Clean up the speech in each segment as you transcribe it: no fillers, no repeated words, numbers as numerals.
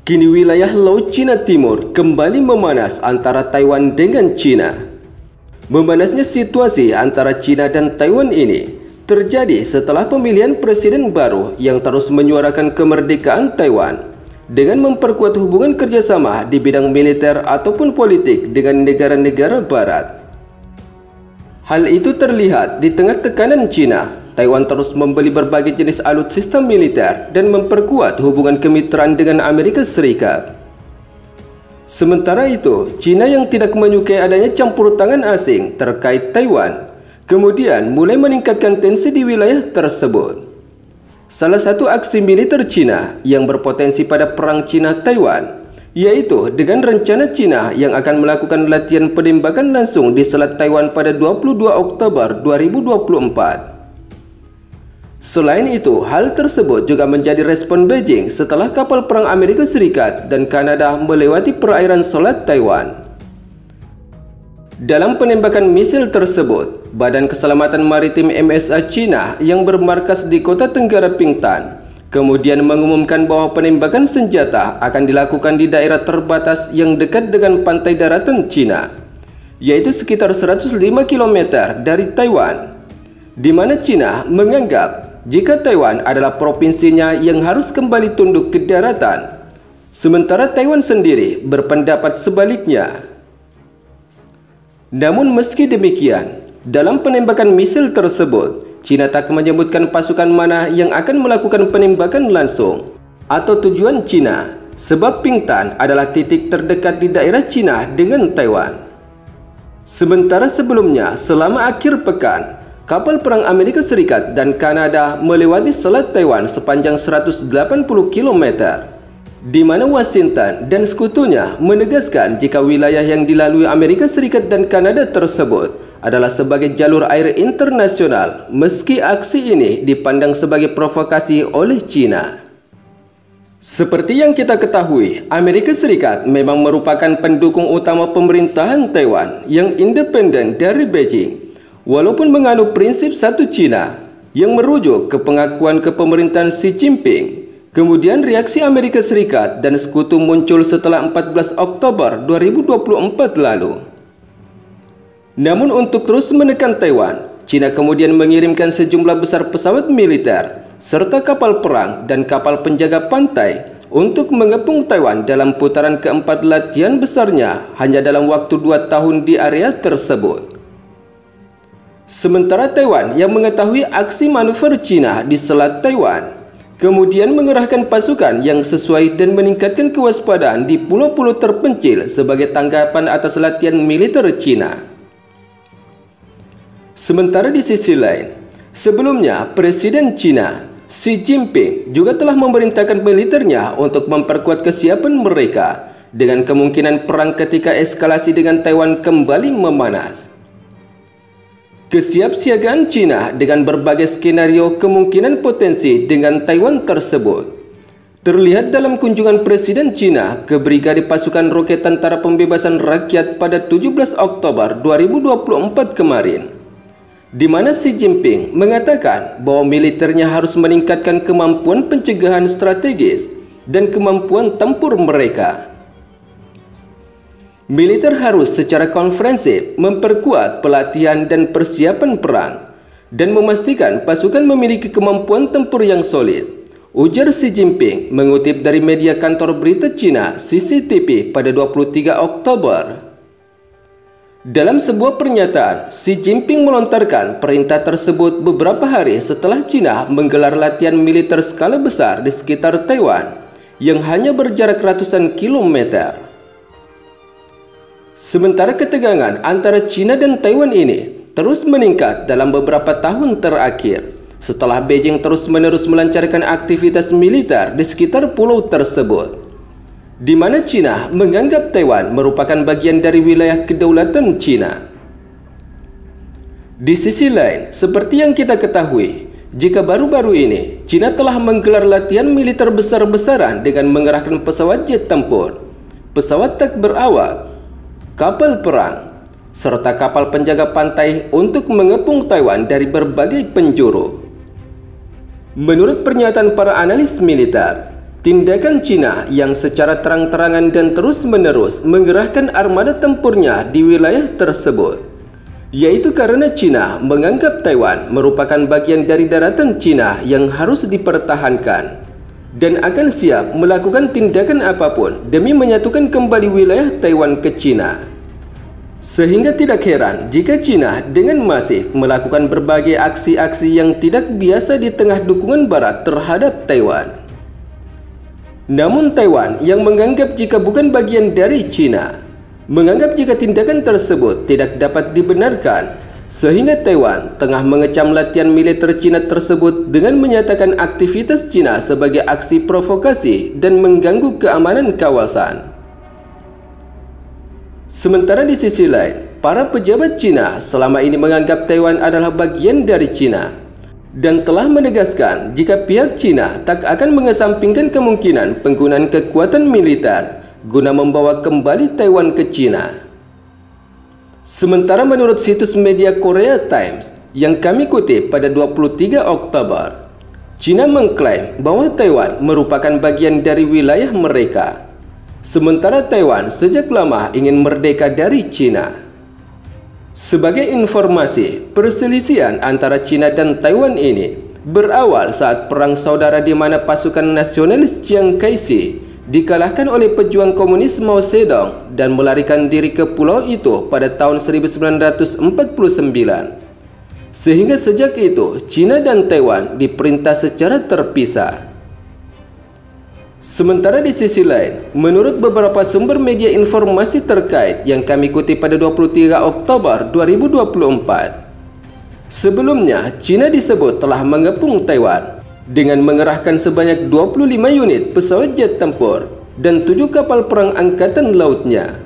Kini wilayah Laut Cina Timur kembali memanas antara Taiwan dengan China. Memanasnya situasi antara China dan Taiwan ini terjadi setelah pemilihan presiden baru yang terus menyuarakan kemerdekaan Taiwan dengan memperkuat hubungan kerjasama di bidang militer ataupun politik dengan negara-negara barat. Hal itu terlihat di tengah tekanan China. Taiwan terus membeli berbagai jenis alutsista militer dan memperkuat hubungan kemitraan dengan Amerika Serikat. Sementara itu, China yang tidak menyukai adanya campur tangan asing terkait Taiwan, kemudian mulai meningkatkan tensi di wilayah tersebut. Salah satu aksi militer China yang berpotensi pada perang China-Taiwan, yaitu dengan rencana China yang akan melakukan latihan penembakan langsung di Selat Taiwan pada 22 Oktober 2024. Selain itu, hal tersebut juga menjadi respon Beijing setelah kapal perang Amerika Serikat dan Kanada melewati perairan Selat Taiwan. Dalam penembakan misil tersebut, Badan Keselamatan Maritim MSA China yang bermarkas di kota Tenggara Pingtan kemudian mengumumkan bahwa penembakan senjata akan dilakukan di daerah terbatas yang dekat dengan pantai daratan China, yaitu sekitar 105 km dari Taiwan, di mana China menganggap jika Taiwan adalah provinsinya yang harus kembali tunduk ke daratan, sementara Taiwan sendiri berpendapat sebaliknya. Namun meski demikian, dalam penembakan misil tersebut, China tak menyebutkan pasukan mana yang akan melakukan penembakan langsung atau tujuan China, sebab Pingtan adalah titik terdekat di daerah China dengan Taiwan. Sementara sebelumnya, selama akhir pekan, kapal perang Amerika Serikat dan Kanada melewati Selat Taiwan sepanjang 180 km, di mana Washington dan sekutunya menegaskan jika wilayah yang dilalui Amerika Serikat dan Kanada tersebut adalah sebagai jalur air internasional, meski aksi ini dipandang sebagai provokasi oleh China. Seperti yang kita ketahui, Amerika Serikat memang merupakan pendukung utama pemerintahan Taiwan yang independen dari Beijing, walaupun menganut prinsip satu China yang merujuk ke pengakuan kepemerintahan Xi Jinping. Kemudian reaksi Amerika Serikat dan sekutu muncul setelah 14 Oktober 2024 lalu. Namun untuk terus menekan Taiwan, China kemudian mengirimkan sejumlah besar pesawat militer serta kapal perang dan kapal penjaga pantai untuk mengepung Taiwan dalam putaran keempat latihan besarnya hanya dalam waktu 2 tahun di area tersebut. Sementara Taiwan yang mengetahui aksi manuver China di Selat Taiwan, kemudian mengerahkan pasukan yang sesuai dan meningkatkan kewaspadaan di pulau-pulau terpencil sebagai tanggapan atas latihan militer China. Sementara di sisi lain, sebelumnya Presiden China Xi Jinping juga telah memerintahkan militernya untuk memperkuat kesiapan mereka dengan kemungkinan perang ketika eskalasi dengan Taiwan kembali memanas. Kesiapsiagaan China dengan berbagai skenario kemungkinan potensi dengan Taiwan tersebut terlihat dalam kunjungan Presiden China ke Brigade Pasukan Roket Tentara Pembebasan Rakyat pada 17 Oktober 2024 kemarin, di mana Xi Jinping mengatakan bahwa militernya harus meningkatkan kemampuan pencegahan strategis dan kemampuan tempur mereka. Militer harus secara komprehensif memperkuat pelatihan dan persiapan perang dan memastikan pasukan memiliki kemampuan tempur yang solid, ujar Xi Jinping mengutip dari media kantor berita China CCTV pada 23 Oktober. Dalam sebuah pernyataan, Xi Jinping melontarkan perintah tersebut beberapa hari setelah China menggelar latihan militer skala besar di sekitar Taiwan yang hanya berjarak ratusan kilometer. Sementara ketegangan antara China dan Taiwan ini terus meningkat dalam beberapa tahun terakhir setelah Beijing terus-menerus melancarkan aktivitas militer di sekitar pulau tersebut, di mana China menganggap Taiwan merupakan bagian dari wilayah kedaulatan China. Di sisi lain, seperti yang kita ketahui, jika baru-baru ini China telah menggelar latihan militer besar-besaran dengan mengerahkan pesawat jet tempur, pesawat tak berawak, kapal perang, serta kapal penjaga pantai untuk mengepung Taiwan dari berbagai penjuru. Menurut pernyataan para analis militer, Tindakan China yang secara terang-terangan dan terus-menerus mengerahkan armada tempurnya di wilayah tersebut, yaitu karena China menganggap Taiwan merupakan bagian dari daratan China yang harus dipertahankan dan akan siap melakukan tindakan apapun demi menyatukan kembali wilayah Taiwan ke China. Sehingga tidak heran jika China dengan masif melakukan berbagai aksi-aksi yang tidak biasa di tengah dukungan Barat terhadap Taiwan. Namun Taiwan yang menganggap jika bukan bagian dari China, menganggap jika tindakan tersebut tidak dapat dibenarkan, sehingga Taiwan tengah mengecam latihan militer China tersebut dengan menyatakan aktivitas China sebagai aksi provokasi dan mengganggu keamanan kawasan. Sementara di sisi lain, para pejabat China selama ini menganggap Taiwan adalah bagian dari China dan telah menegaskan jika pihak China tak akan mengesampingkan kemungkinan penggunaan kekuatan militer guna membawa kembali Taiwan ke China. Sementara menurut situs media Korea Times yang kami kutip pada 23 Oktober, China mengklaim bahwa Taiwan merupakan bagian dari wilayah mereka, sementara Taiwan sejak lama ingin merdeka dari China. Sebagai informasi, perselisihan antara China dan Taiwan ini berawal saat perang saudara di mana pasukan nasionalis Chiang Kai-shek dikalahkan oleh pejuang komunis Mao Zedong dan melarikan diri ke pulau itu pada tahun 1949. Sehingga sejak itu, China dan Taiwan diperintah secara terpisah. Sementara di sisi lain, menurut beberapa sumber media informasi terkait yang kami kutip pada 23 Oktober 2024, sebelumnya China disebut telah mengepung Taiwan dengan mengerahkan sebanyak 25 unit pesawat jet tempur dan 7 kapal perang angkatan lautnya.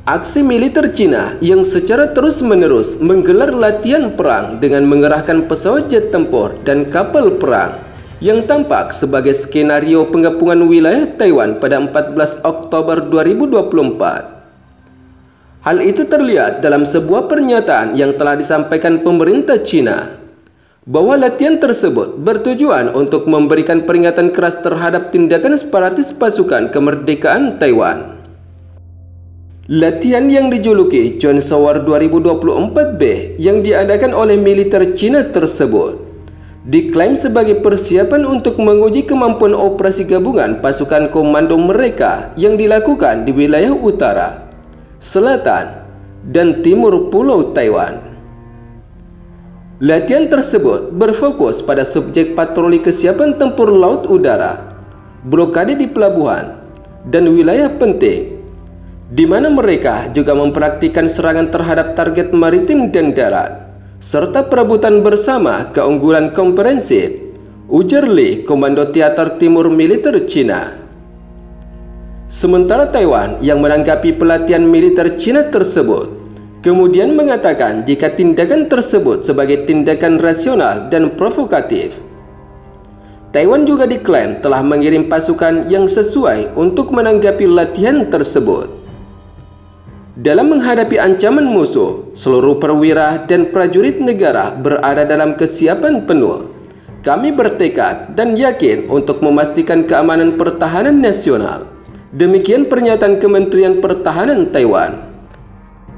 Aksi militer China yang secara terus-menerus menggelar latihan perang dengan mengerahkan pesawat jet tempur dan kapal perang yang tampak sebagai skenario pengepungan wilayah Taiwan pada 14 Oktober 2024. Hal itu terlihat dalam sebuah pernyataan yang telah disampaikan pemerintah China bahwa latihan tersebut bertujuan untuk memberikan peringatan keras terhadap tindakan separatis pasukan kemerdekaan Taiwan. Latihan yang dijuluki John Shower 2024B yang diadakan oleh militer China tersebut diklaim sebagai persiapan untuk menguji kemampuan operasi gabungan pasukan komando mereka yang dilakukan di wilayah utara, selatan, dan timur Pulau Taiwan. Latihan tersebut berfokus pada subjek patroli kesiapan tempur laut udara, blokade di pelabuhan, dan wilayah penting, di mana mereka juga mempraktikkan serangan terhadap target maritim dan darat, serta perebutan bersama keunggulan komprehensif, ujar Lee, Komando Teater Timur Militer China. Sementara Taiwan yang menanggapi pelatihan militer China tersebut kemudian mengatakan jika tindakan tersebut sebagai tindakan rasional dan provokatif. Taiwan juga diklaim telah mengirim pasukan yang sesuai untuk menanggapi latihan tersebut. Dalam menghadapi ancaman musuh, seluruh perwira dan prajurit negara berada dalam kesiapan penuh. Kami bertekad dan yakin untuk memastikan keamanan pertahanan nasional. Demikian pernyataan Kementerian Pertahanan Taiwan.